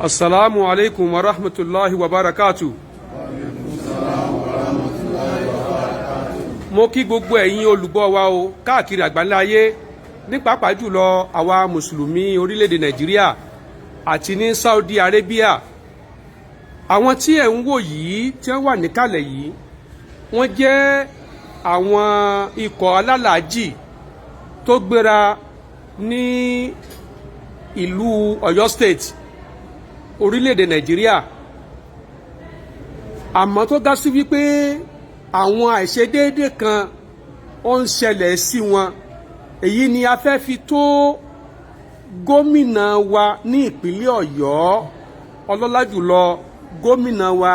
Assalamu alaikum wa rahmatullahi wa barakatuh. Mo kí gbogbo ẹ̀yin olùgbọ́ wa o káàkiri àgbáńlá ayé ní pàápàá jùlọ àwa mùsùlùmí orílẹ̀-èdè Nàìjíríà àti ní Saudi Arabia. Àwọn tí ẹ̀ ń wò yìí tí wọ́n wà níkàlẹ̀ yìí wọ́n jẹ́ àwọn ikọ̀ alálàájì tó gbéra ní ìlú Ọ̀yọ́ State orílẹ̀-èdè Nàìjíríà, àmọ́ tó dá sí wípé àwọn àìṣedéédé kan ó ń ṣẹlẹ̀ sí wọn. Èyí ni a fẹ́ fi tó gómìnà wa ní ìpínlẹ̀ Ọ̀yọ́, ọlọ́lá jùlọ gómìnà wa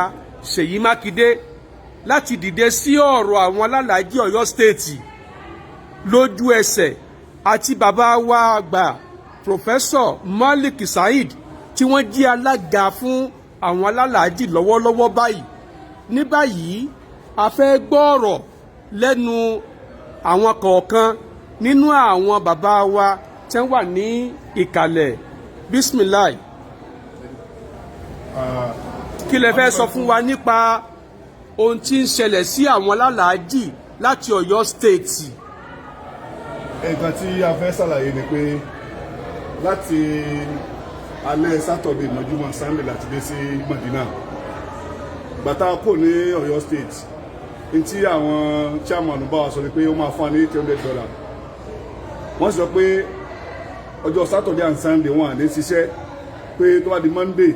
Ṣèyí Mákindé, láti dìde sí ọ̀rọ̀ àwọn alálàájì Ọ̀yọ́ State lójú ẹsẹ̀, àti bàbá wa àgbà Professor Malik Saheed tí wọ́n jí alága fún àwọn alálàájì lọ́wọ́lọ́wọ́ báyìí. Ní báyìí a fẹ́ gbọ́ ọ̀rọ̀ lẹ́nu àwọn kọ̀ọ̀kan nínú àwọn bàbá wa tí wọ́n wà ní ìkàlẹ̀. Bismillah. Kí lẹ fẹ́ sọ fún wa nípa ohun tí ń ṣẹlẹ̀ sí àwọn alálàájì láti Ọ̀yọ́ State? Nǹkan tí a fẹ́ ṣàlàyé ni pé láti alẹ́ Saturday mọ́júmọ́ Sunday láti dé sí Madina gbàtà kò ní Ọ̀yọ́ State. Ní tí àwọn chairman bá wa sọ ni pé ó máa fún wa ní $800. Wọ́n sọ pé ọjọ́ Saturday and Sunday wọn à ní ṣiṣẹ́, pé tó bá di Monday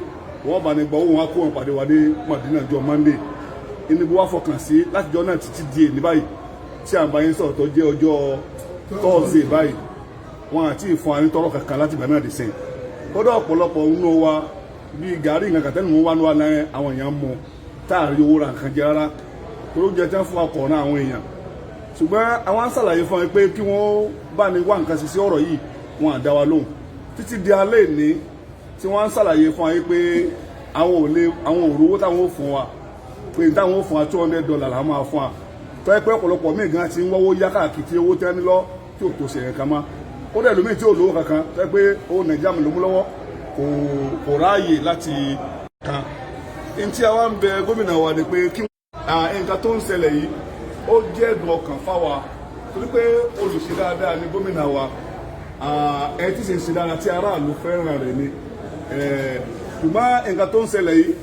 wọ́n bá ní gbọ́ owó wọn kó wọn pàdé wa ní Madina jọ Monday. Inú bí wọ́n fọkàn sí láti jọ náà títí di èní báyìí tí à ń bá yín sọ̀rọ̀ tó jẹ́ ọjọ́ Thursday báyìí wọn àti ìfún wa ní tọrọ kankan láti ìgbà náà dé sẹ́yìn. Kódà ọ̀pọ̀lọpọ̀ nínú wa bíi gàárì nǹkan kàtẹ́nu wọn wá ní wa náà àwọn èèyàn mọ táàrí owó ra nǹkan jẹ rárá tó ló jẹ tí wọ́n fún wa kọ̀ náà àwọn èèyàn. Ṣùgbọ́n àwọn ṣàlàyé fún wa pé kí wọ́n bá ní wá nǹkan sí ọ̀rọ̀ yìí wọn à dá wa lóhùn títí di alẹ́ ìní tí wọ́n ṣàlàyé fún wa pé àwọn òrówó táwọn ò fún wa pé táwọn ò fún wa $200 la máa fún wa tó yẹ pé ọ̀pọ̀lọpọ̀ míì gan ti ń wọ́wọ́ yá káàkiri owó tẹ́ ní lọ tí ò tó ṣe yẹn kan mọ́. Ó dẹ̀ lómi tí ò lówó kankan tó yẹ pé owó Nàìjíríà mi ló mú lọ́wọ́ kò ráàyè láti kan. Ní tí a wá ń bẹ gómìnà wa ni pé kí nǹkan tó ń ṣẹlẹ̀ yìí ó jẹ́ ẹ̀dùn ọkàn fáwa torí pé olùṣe dáadáa ni gómìnà wa, ẹ tí ṣe ń ṣe dáadáa tí aráàlú fẹ́ràn rẹ̀ ni. Ṣùgbọ́n nǹkan tó ń ṣẹlẹ̀ yìí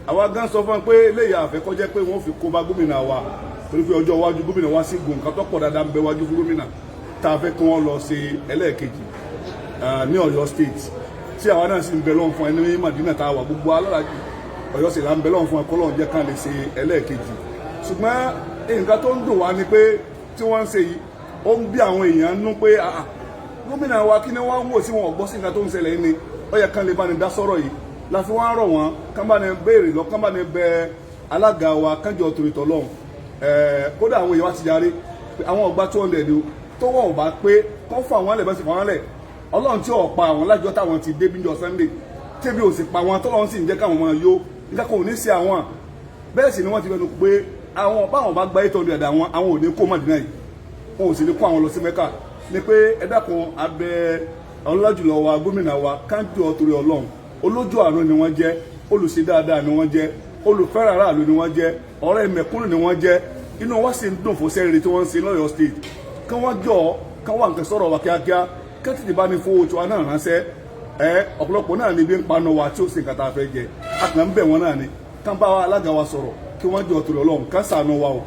àwa gan sọ fún pé eléyà àfẹ́kọ́jẹ́ pé wọ́n fi kó bá gómìnà wa torí pé ọjọ́ iwájú gómìnà wa sì gùn nǹkan tó pọ̀ dáadáa ń bẹ wájú fún gómìnà tá a fẹ́ kí wọ́n lọ ṣe ẹlẹ́ẹ̀kejì ní Ọ̀yọ́ State tí àwa náà sì ń bẹ lọ́wọ́ fún ẹni ní Madina tá a wà gbogbo alálàájì Ọ̀yọ́ sì là ń bẹ lọ́wọ́ fún ẹkọ́ lọ́wọ́ jẹ́ kán lè ṣe ẹlẹ́ẹ̀kejì. Ṣùgbọ́n nǹkan tó ń dùn wá ni pé tí wọ́n ń ṣe yìí ó ń bí àwọn èèyàn nú pé gómìnà wa kí ni wọ́n ń wò sí wọn ọ̀gbọ́n sí nǹkan tó ń ṣẹlẹ̀ ni ó yẹ kán lè bá ní dá sọ́rọ̀ yìí la fi wọ́n rọ̀ wọ́n kán bá ní béèrè lọ kán bá ní bẹ alága wa kánjọ torítọ̀ lọ́hùn. Kódà àwọn èèyàn wá ti yarí pé àwọn ọgbà $200 tó wọ́n ò bá pé kán fún àwọn ẹlẹ́bẹ̀ẹ́ sì fún àwọn ẹlẹ́ Ọlọ́run tí ò pa àwọn lájọ́ táwọn ti dé bíjọ Sunday tẹ́bí ò sì pa wọn tọ́lọ́run sì ń jẹ́ káwọn máa yó nígbà kan ò ní sí àwọn. Bẹ́ẹ̀ sì ni wọ́n ti fẹnu pé àwọn báwọn bá gba $800 àwọn ò ní kó Mádínà yìí, wọn ò sì ní kó àwọn lọ sí Mẹ́kà. Ni pé ẹ dákun abẹ ọlọ́jùlọ wa gómìnà wa káńtì torí Ọlọ́run, olójú àánú ni wọ́n jẹ́, olùṣe dáadáa ni wọ́n jẹ́, olùfẹ́ràn aráàlú ni wọ́n jẹ́, ọ̀rẹ́ mẹ̀kúnnù ni wọ́n jẹ́. Inú wa sì ń dùn fún sẹ́rìí tí wọ́n ń ṣe lọ́yọ̀ State. Kí wọ́n jọ kán wà nǹkan sọ̀rọ̀ wa kíákíá kẹ́tìtì bá ní fowó tiwa náà ránṣẹ́. Ọ̀pọ̀lọpọ̀ náà ni bí ń paná wa tí ó sì nǹkan tá a fẹ́ jẹ. A kàn ń bẹ̀ wọ́n náà ni kán bá wa alága wa sọ̀rọ̀ kí wọ́n jọ torí Ọlọ́run kán ṣàánú wa o,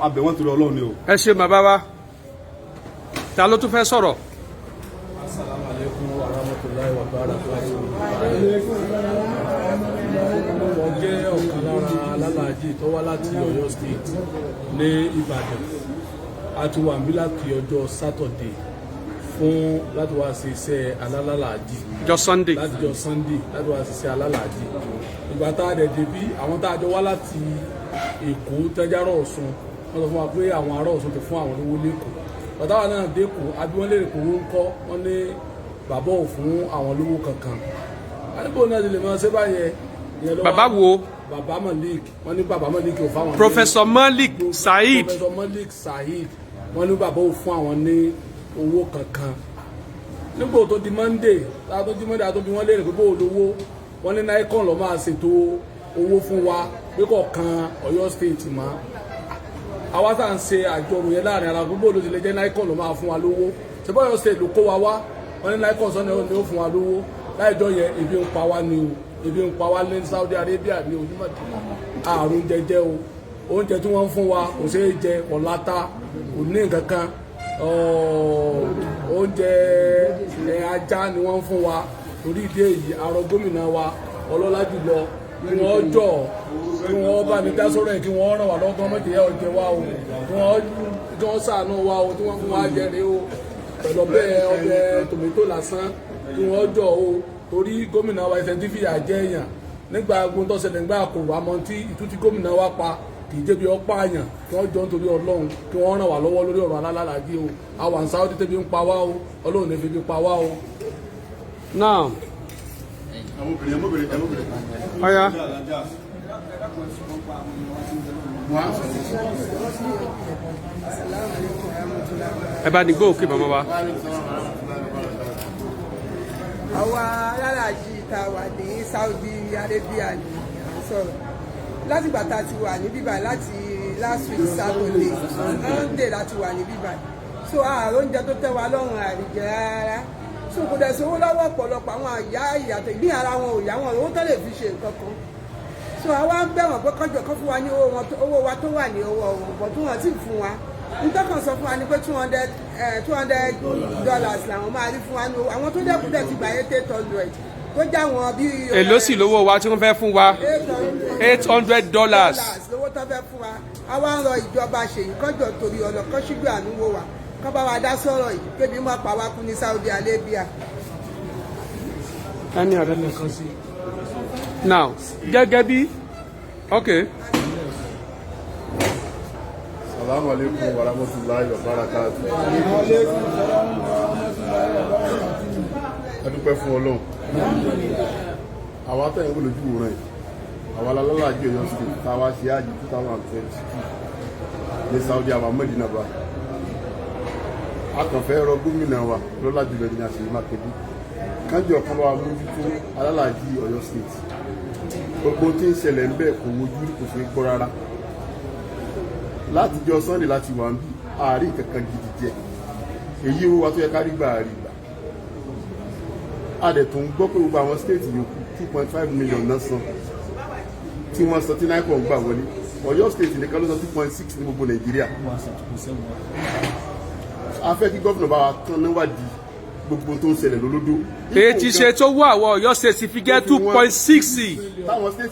abẹ̀ wọ́n torí Ọlọ́run ni o. Ẹ ṣé bàbá wa. Ta ló tún fẹ́ sọ̀rọ̀? Assalamu alaikum wa rahmatullahi wa barakatuh. Wọ́n jẹ́ ọ̀kan lára alálàájì tó wá láti Ọ̀yọ́ State ní Ìbàdàn. A ti wà níbí láti ọjọ́ Saturday fún láti wá ṣe iṣẹ́ alálàájì. Jọ Sunday. Láti jọ Sunday láti wá ṣe iṣẹ́ alálàájì. Ìgbà tá a dẹ̀ débí àwọn tá a jọ wá láti Èkó tẹ́járọ̀ Ọ̀ṣun wọ́n sọ fún wa pé àwọn ará Ọ̀ṣun ti fún àwọn olówó lẹ́kọ̀ọ́. Bàtàwà náà dẹ́kun àbí wọ́n lè rè kó wọ́n kọ́ wọ́n ní bàbá ò fún àwọn olówó kankan. Àdìbò náà ti lè máa ṣe báyẹn. Bàbá wo? Bàbá Malik wọ́n ní bàbá Malik ò fáwọn. Professor Malik Saheed. Professor Malik Saheed wọ́n ní bàbá ò fún àwọn ní owó kankan. Nígbà tó di Monday àtọ́jú Monday àtọ́jú wọn lè rè pé bó olówó wọ́n ní Nikon ló máa ṣètò owó fún wa pé kọ̀ọ̀kan Ọ̀yọ́ state mọ́ àwa tá à ń ṣe àjọrò yẹn láàrin ara gbogbo ló ti lè jẹ́ Nikon ló máa fún wa lówó ṣùgbọ́n Ọ̀yọ́ state ló kó wa wá wọ́n ní Nikon sọ́ni ó fún wa lówó láìjọ́ yẹn ebi ń pa wá ni o ebi ń pa wá ní Saudi Arabia ní onímọ̀ àrùn jẹjẹ o oúnjẹ tí wọ́n ń fún wa kò ṣeé jẹ ọ̀láta kò ní nǹkan kan oúnjẹ ajá ni wọ́n ń fún wa torí ìdí èyí àrọ gómìnà wa ọlọ́lá jùlọ kí wọ́n jọ kí wọ́n bá ní dá sọ́rọ̀ ẹ̀ kí wọ́n ràn wá lọ́wọ́ kí wọ́n mọ̀ jẹ́ ọ̀jẹ̀ wa o kí wọ́n ṣàánú wa o tí wọ́n fún wa jẹrè o pẹ̀lú ọbẹ̀ tòmẹ́tò lásán kí wọ́n jọ o torí gómìnà wa ẹsẹ̀ tí fìyà jẹ èèyàn nígbà gbóńtọ́sẹ̀lẹ̀ nígbà kò wá mọ́ tí ìtú tí gómìnà wa pa kì í débi ọ̀pá àyàn kí wọ́n jọ nítorí ọlọ́run kí wọ́n ràn wá lọ́wọ́ lórí ọ̀rọ̀ alálàájì o àwọn Saudi tẹ́bi ń pa wá o ọlọ́run ní fi bí pa wá o. náà ọ̀ya ẹ bá ní gbọ́ òkè màmá wa. àwa alálàájì tá a wà ní Saudi Arabia ní sọ̀rọ̀ láti ìgbà tá a ti wà ní bíbá láti last week Saturday Monday láti wà ní bíbá so ààrùn oúnjẹ tó tẹ́ wa lọ́rùn àríjẹ rárá so kò dẹ̀ sówó lọ́wọ́ ọ̀pọ̀lọpọ̀ àwọn àyà ìyàtọ̀ ìbí ara wọn ò yá wọn owó tó lè fi ṣe nǹkan kan so àwa ń bẹ̀ wọ́n pé kọ́jọ kan fún wa ní owó wa tó wà ní owó wọn bọ̀ tó wọ́n sì fún wa nítọ́kàn sọ fún wa ní pé $200 làwọn máa rí fún wa ní owó àwọn tó dẹ̀kú dẹ̀ ti gbà 800 tó já wọn bí. èló sì lówó wa tí wọ́n fẹ́ fún wa $800. lówó tó fẹ́ fún wa àwa ń rọ ìjọba ṣèyí kọ́jọ torí ọ̀nà kan ṣígbà ànúwò wa kọ́ bá wa dá sọ̀rọ̀ yìí kébi mọ́ pa wá kú ní Saudi Arabia. Any other nation? Now, gẹ́gẹ́ bí okay. Assalamu alaikum wa rahmatullahi wa barakatuh. A dúpẹ́ fún Ọlọ́run. Àwa tẹ̀yìn wọ́n lójú rẹ̀. Àwa Alalaaji Ọ̀yọ́ State táwa ṣe àjì 2022 ní Saudi àwa Mẹ́dínà bá. A kàn fẹ́ rọ gómìnà wa lọ́lá jùlọ ní àṣírí Mákindé. Kájọ kan bá wa mójútó Alalaaji Ọ̀yọ́ State. Gbogbo tí ń ṣẹlẹ̀ ń bẹ̀ kò wojú kò fi gbọ́ rárá. Láti jọ Sunday láti wà ń bí àárín kankan gidi jẹ. Èyí owó wa tó yẹ ká rí gbà rí gbà. A dẹ̀ tún gbọ́ pé gbogbo àwọn state yòókù 2.5 million náà san tí wọ́n sọ tí Nikon gbà wọlé. Ọ̀yọ́ state nìkan ló sọ 2.6 ní gbogbo Nàìjíríà. A fẹ́ kí gómìnà bá wa tán níwádìí gbogbo tó ń ṣẹlẹ̀ lólódó. èyí ti ṣe tó wọ́ àwọn Ọ̀yọ́ state fi gẹ́ 2.6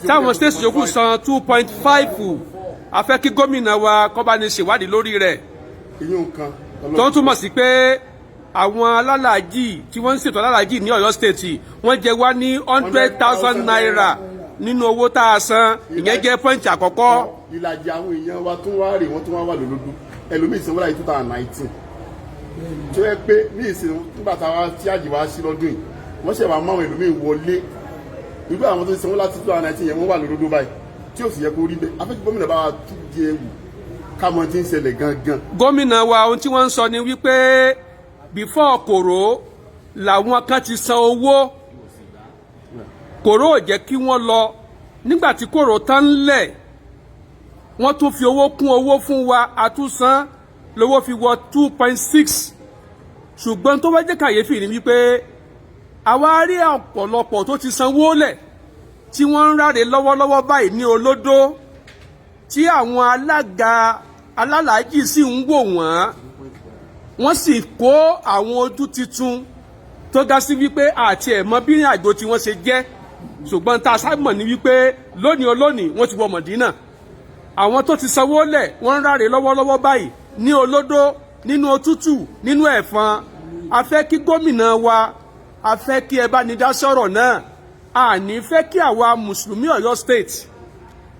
táwọn state yòókù san 2.5 a fẹ́ kí gómìnà wa kó bá ní ṣèwádìí lórí rẹ̀. tó ń túmọ̀ sí pé àwọn alálàájì tí wọ́n ń ṣètò alálàájì ní Ọ̀yọ́ state wọ́n jẹ wá ní 100,000 naira nínú owó tá a san ìyẹn jẹ́ pọ́ǹtì àkọ́kọ́. ìlàjì àwọn èèyàn wa tún wá rè wọ́n tún wá wà lólódó ẹlòmíì sanwó láyé 2019 tó yẹ pé ní ìsìn nígbà táwa tí àjì wá sí lọ́dún yìí wọ́n ṣẹ̀ wá máwọn ẹlòmíì wọlé irú àwọn tó ti sanwó láti 2019 yẹn wọ́n wà lólódó báyìí tí ò sì yẹ kó rí bẹ́ẹ̀ afẹ́kí gómìnà bá wa tún di ewu ká mọ tí ń ṣẹlẹ̀ gangan. gómìnà wa ohun tí wọ́n ń sọ ni wípé before kòró làwọn kan ti san owó kòró ò jẹ́ kí wọ́n lọ nígbà tí kòró tán lẹ̀ wọ́n tún fi owó kún owó fún wa àtúnṣán lówó fi wọ 2.6 ṣùgbọ́n tó wá jẹ́ kàyéfì ni wípé àwa rí ọ̀pọ̀lọpọ̀ tó ti sanwó lẹ̀ tí wọ́n ń ráre lọ́wọ́lọ́wọ́ báyìí ní olódó tí àwọn alága alálàájì sì ń wò wọ́n sì kó àwọn ojú titun tó ga sí wípé àti ẹ̀mọ́ bí ìrìn àjò tí wọ́n ṣe jẹ́ ṣùgbọ́n tá a sábà ní wípé lónìí olónìí wọ́n ti wọ Mọ̀dínà àwọn tó ti sanwó lẹ̀ wọ́n ń ráre lọ́wọ́lọ́wọ́ báyìí ní olódó nínú òtútù nínú ẹ̀fọn a fẹ́ kí gómìnà wa a fẹ́ kí ẹ bá ní dá sọ̀rọ̀ náà a ní fẹ́ kí àwa mùsùlùmí Ọ̀yọ́ state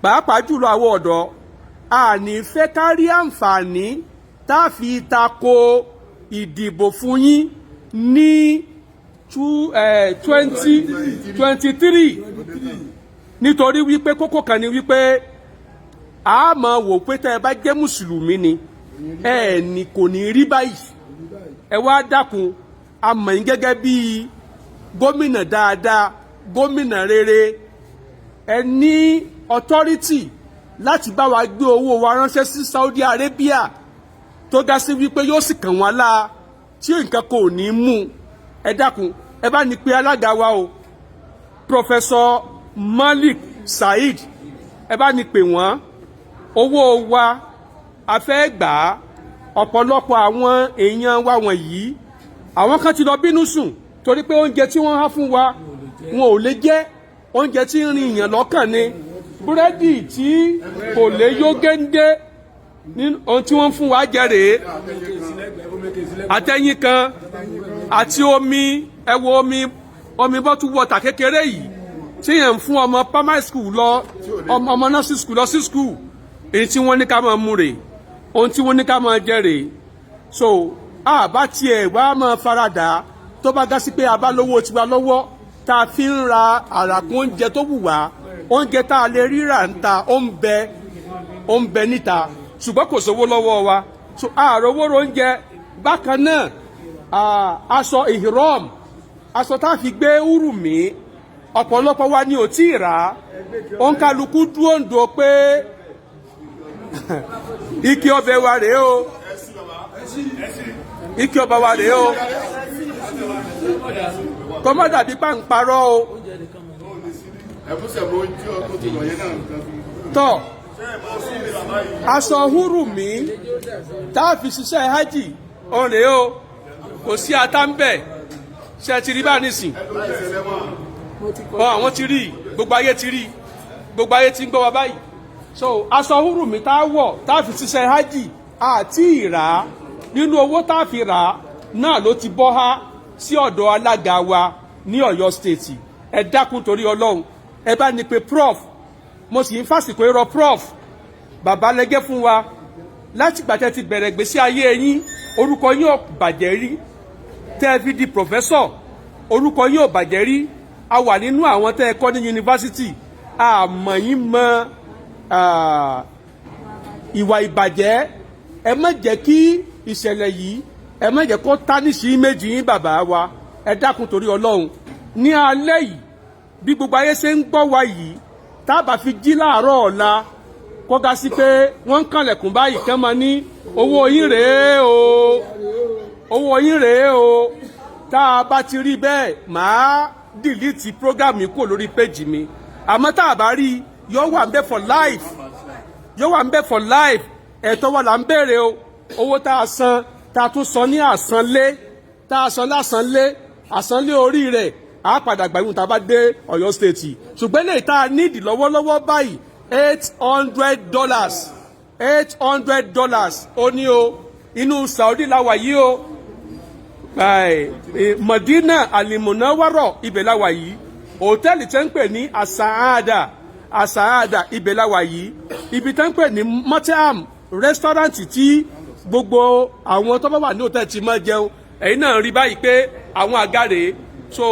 pàápàá jùlọ àwọn ọ̀dọ́ a ní fẹ́ ká rí àǹfààní tá a fi tako ìdìbò fún yín ní 2023 nítorí wípé kókó kan ni wípé a máa wò pé tẹ́ ẹ bá jẹ́ mùsùlùmí ni ẹ ní kò ní rí báyìí ẹ wá dákun a mọ̀ yín gẹ́gẹ́ bí gómìnà dáadáa gómìnà rere ẹ ní authority láti bá wa gbé owó wa ránṣẹ́ sí Saudi Arabia tó dá sí wípé yóò sì kàn wọ́n lá tí nǹkan kò ní mú ẹ dákun ẹ bá ní pé alága wa o Professor Malik Saheed ẹ bá ní pè wọ́n owó wa a fẹ́ gbà á ọ̀pọ̀lọpọ̀ àwọn èèyàn wa wọ̀nyí àwọn kan ti lọ bínú sùn torí pé oúnjẹ tí wọ́n há fún wa wọn ò lè jẹ oúnjẹ tí ń rin èèyàn lọ́kàn ni búrẹ́dì tí kò lè yó géńdé ní ohun tí wọ́n ń fún wa jẹ rèé àtẹ̀yìn kan àti omi ẹ wo omi bọ́tú wọ́tà kékeré yìí tí yẹn ń fún ọmọ primary school lọ ọmọ nursery school lọ sí school èyí tí wọ́n ní ká máa mú rèé ohun tí wọ́n ní ká máa jẹ rèé so àbá tiẹ̀ wá máa faradà tó bá gá sí pé a bá lówó tiwa lọ́wọ́ tá a fi ń ra àràkún oúnjẹ tó wù wá oúnjẹ tá a lè ríra ń ta ó ń bẹ níta ṣùgbọ́n kò sówó lọ́wọ́ wa so àròwó oúnjẹ bákan náà aṣọ ihram aṣọ tá a fi gbé urumi ọ̀pọ̀lọpọ̀ wa ni ò tí ì rà á òǹkàlùkù dúró ń do pé ike ọbẹ̀ wa rèé o ike ọba wa rèé o kọ́mọ́dà bí pàǹparọ́ o tọ́ aṣọ húrùmí tá a fi ṣiṣẹ́ hajj ọ̀rẹ́ o kò sí ata ń bẹ̀ ṣe ti rí bá nísìn àwọn ti rí gbogbo ayé ti rí gbogbo ayé ti ń gbọ́ wa báyìí so aṣọ húrùmí tá a wọ̀ tá a fi ṣiṣẹ́ hajj àti ìrà nínú owó tá a fi rà náà ló ti bọ́ há sí ọ̀dọ̀ alága wa ní Ọ̀yọ́ state ẹ dákun torí Ọlọ́run ẹ bá ní pé prof mo sì ń fàsìkò irọ́ prof bàbá lẹ́gẹ́ fún wa láti gbàtẹ́ ti bẹ̀rẹ̀ gbèsè ayé yín orúkọ yín ò bàjẹ́ rí tẹ́ ẹ fi di professor orúkọ yín ò bàjẹ́ rí a wà nínú àwọn tẹ́ ẹ kọ́ ní yunifásitì àmọ́ yín mọ ìwà ìbàjẹ́ ẹ má jẹ́ kí ìṣẹ̀lẹ̀ yìí ẹ má jẹ́ kó tánìṣì méjì yín bàbá wa ẹ dákun torí Ọlọ́run ní alẹ́ yìí bí gbogbo ayé ṣe ń gbọ́ wa yìí tá a bá fi jí láàárọ̀ ọ̀la kọ́gá sí pé wọ́n ń kànlẹ̀kùn báyìí kẹ́ máa ní owó yín rèé o owó yín rèé o tá a bá ti rí bẹ́ẹ̀ màá dìlítì prógámù yìí kúrò lórí péjì mi àmọ́ tá a bá rí yóò wà ń bẹ for life yóò wà ń bẹ for life ẹ̀tọ́ wa là ń béèrè o owó tá a san tá a tún san ní àsanlé tá a san lásánlé àsanlé orí rẹ̀ a padà gbàgbọ́n tá a bá dé Ọ̀yọ́ state ṣùgbọ́n lè tá a nídìí lọ́wọ́lọ́wọ́ báyìí $800 ó ní o inú Saudi la wà yìí o Madina alimunawaro ibẹ̀ la wà yìí hòtẹ́ẹ̀lì tẹ́ ń pè ní asaada ibẹ̀ la wà yìí ibi tẹ́ ń pè ní mọ́tíàm rẹ́sítọ́rántì tí gbogbo àwọn tó bá wà ní hòtẹ́ẹ̀lì ti máa jẹun ẹ̀yin náà rí báyìí pé àwọn àga rèé so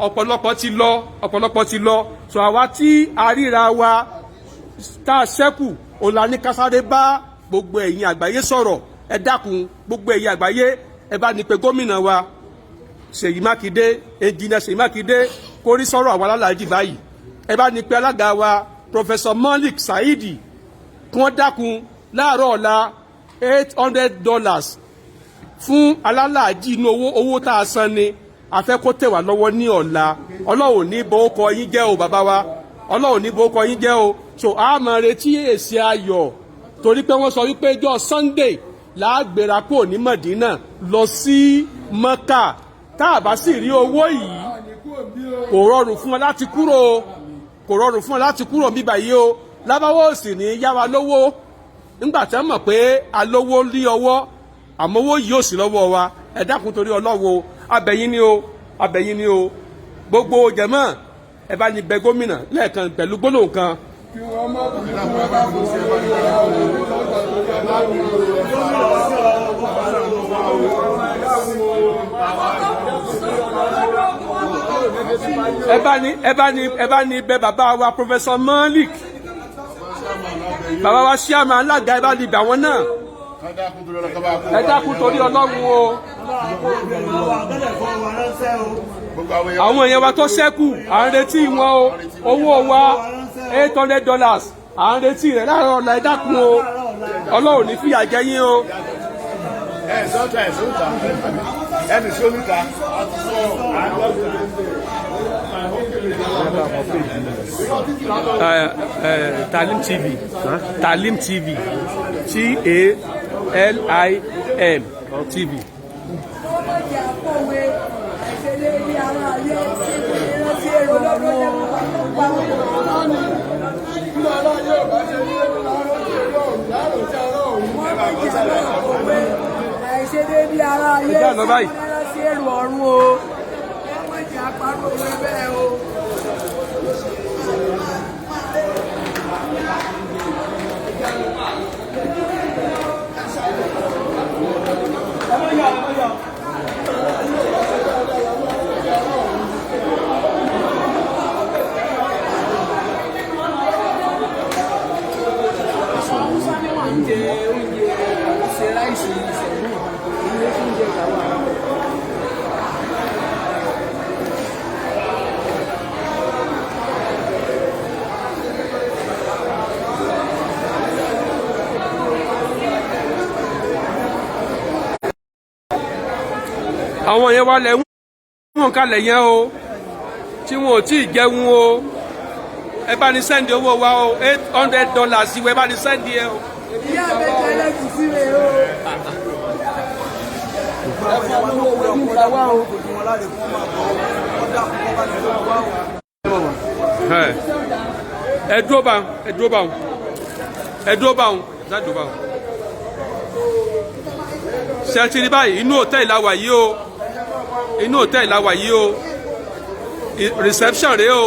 ọ̀pọ̀lọpọ̀ ti lọ so àwa tí a ríra wa tá a ṣẹ́kù ọ̀la ní kásáré bá gbogbo ẹ̀yin àgbáyé sọ̀rọ̀ ẹ dákun gbogbo ẹ̀yin àgbáyé ẹ bá ní pé gómìnà wa Ṣèyí Mákindé ẹnjìnà Ṣèyí Mákindé kó rí sọ̀rọ̀ àwọn alálàájì báyìí ẹ bá ní pé alága wa Professor Malik Saheed kí wọ́n dákun láàárọ̀ ọ̀la $800 fún alálàájì inú owó tá a san ni afẹ́ kó tẹ̀ wá lọ́wọ́ ní ọ̀la Ọlọ́run ní bó kọ yín jẹ́ o bàbá wa Ọlọ́run ní bó kọ yín jẹ́ o so a máa retí èsì ayọ̀ torí pé wọ́n sọ wípé ọjọ́ Sunday láàgbéra kò ní Mọ̀dínà lọ sí Mọ́kà tá a bá sì rí owó yìí kò rọrùn fún wọn láti kúrò bíbá yìí o lábáwọ́ òsì ní yá wa lówó nígbà tí wọ́n mọ̀ pé alówó lé ọwọ́ àmọ́ owó yìí ò sí lọ́wọ́ wa ẹ dákun torí Ọlọ́run abẹ̀yìn ni o gbogbo jẹ̀mọ́ ẹ bá ní bẹ gómìnà lẹ́ẹ̀kan pẹ̀lú gbólóhùn kan. ẹ bá ní bẹ bàbá wa Professor Malik bàbá wa Ṣíàmà alága ẹ bá ní bẹ àwọn náà ẹ dákun torí Ọlọ́run o. àwọn èèyàn wa tó ṣẹ́kù à ń retí wọn o owó wa $800 à ń retí rẹ̀ láàárọ̀ ọ̀la ẹ dákun o Ọlọ́run ní fìyà jẹ yín o. ẹnì sóníta Talim TV Talim TV TALIM TV. àìṣedéédé ara ayé sí èrò ọ̀run o ọmọ ìjà àpárò owó ẹgbẹ́ o. àwọn yẹn wà lẹ̀ wọ́n kalẹ̀ yẹn o tí wọn ò tí ì jẹun o ẹ bá ní sẹ́ndì owó wa o $800 ìwé ẹ bá ní sẹ́ndì ẹ o. ìyá mi tẹ́lẹ̀ kù sí mi o. ẹ fọ́ owó owó nígbà wá o. ẹ dúró bá ẹ dúró bá ẹ dúró bá ẹ dúró bá ṣe ti rí báyìí inú hòtẹ́ẹ̀lì la wà yìí o inú hòtẹ́ẹ̀lì la wà yìí o reception rèé o